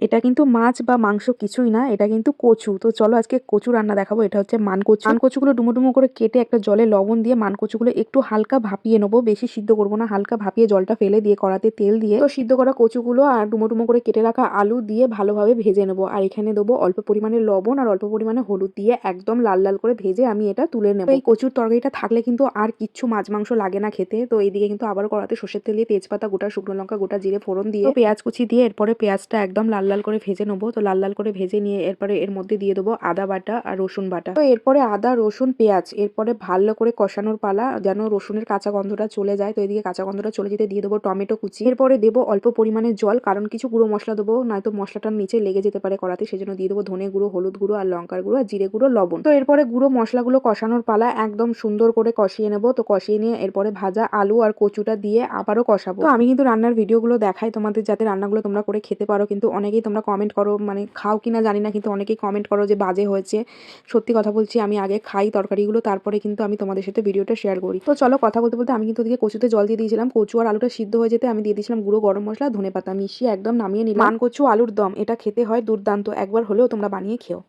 এটা কিন্তু মাছ বা মাংস কিছুই না, এটা কিন্তু কচু। তো চলো আজকে কচু রান্না দেখাবো। এটা হচ্ছে মানকচু। মানকচুগুলো ডুমো ডুমো করে কেটে একটা জলে লবণ দিয়ে মানকচুগুলো একটু হালকা ভাপিয়ে নেবো, বেশি সিদ্ধ করবো না, হালকা ভাপিয়ে জলটা ফেলে দিয়ে কড়াতে তেল দিয়ে তো সিদ্ধ করা কচুগুলো আর ডুমো ডুমো করে কেটে রাখা আলু দিয়ে ভালোভাবে ভেজে নেবো। আর এখানে দেবো অল্প পরিমাণে লবণ আর অল্প পরিমাণে হলুদ দিয়ে একদম লাল লাল করে ভেজে আমি এটা তুলে নেবো। এই কচুর তরকারিটা থাকলে কিন্তু আর কিচ্ছু মাছ মাংস লাগে না খেতে। তো এইদিকে কিন্তু আবার কড়াতে সর্ষের তেল দিয়ে তেজপাতা, গোটা শুকনো লঙ্কা, গোটা জিরে ফোড়ন দিয়ে পেঁয়াজ কুচি দিয়ে এরপরে পেঁয়াজটা একদম লাল লাল করে ভেজে নেবো। তো লাল লাল করে ভেজে নিয়ে এরপরে এর মধ্যে দিয়ে দেবো আদা বাটা আর রসুন বাটা। তো এরপরে আদা রসুন পেঁয়াজ এরপরে ভালো করে কষানোর পালা, যেন রসুনের কাঁচা গন্ধটা চলে যায়। তো এদিকে কাঁচা গন্ধটা চলে যেতে দিয়ে দেবো টমেটো কুচি। এরপরে দেবো অল্প পরিমাণে জল, কারণ কিছু গুঁড়ো মশলা দেবো, নয়তো মশলাটার নিচে লেগে যেতে পারে কড়াতে। সেজন্য দিয়ে দেবো ধনে গুঁড়ো, হলুদ গুঁড়ো আর লঙ্কার গুঁড়ো আর জিরে গুঁড়ো, লবণ। তো এরপরে গুঁড়ো মশলাগুলো কষানোর পালা, একদম সুন্দর করে কষিয়ে নেবো। তো কষিয়ে নিয়ে এরপরে ভাজা আলু আর কচুটা দিয়ে আবারও কষাবো। তো আমি কিন্তু রান্নার ভিডিওগুলো দেখাই তোমাদের, যাতে রান্নাগুলো তোমরা করে খেতে পারো। কিন্তু অনেকেই তোমরা কমেন্ট করো, মানে খাও কিনা জানি না, কিন্তু অনেকেই কমেন্ট করো যে বাজে হয়েছে। সত্যি কথা বলছি, আমি আগে খাই তরকারিগুলো, তারপরে কিন্তু আমি তোমাদের সাথে ভিডিওটা শেয়ার করি। তো চলো কথা বলতে বলতে আমি কিন্তু ওদিকে কচুতে জল দিয়ে দিয়েছিলাম। কচু আর আলুটা সিদ্ধ হয়ে যেতে আমি দিয়ে দিয়েছিলাম গুঁড়ো গরম মশলা, ধনেপাতা মিশিয়ে একদম নামিয়ে নিলাম। মানকচু আলুর দম, এটা খেতে হয় দুর্দান্ত। একবার হলেও তোমরা বানিয়ে খেও।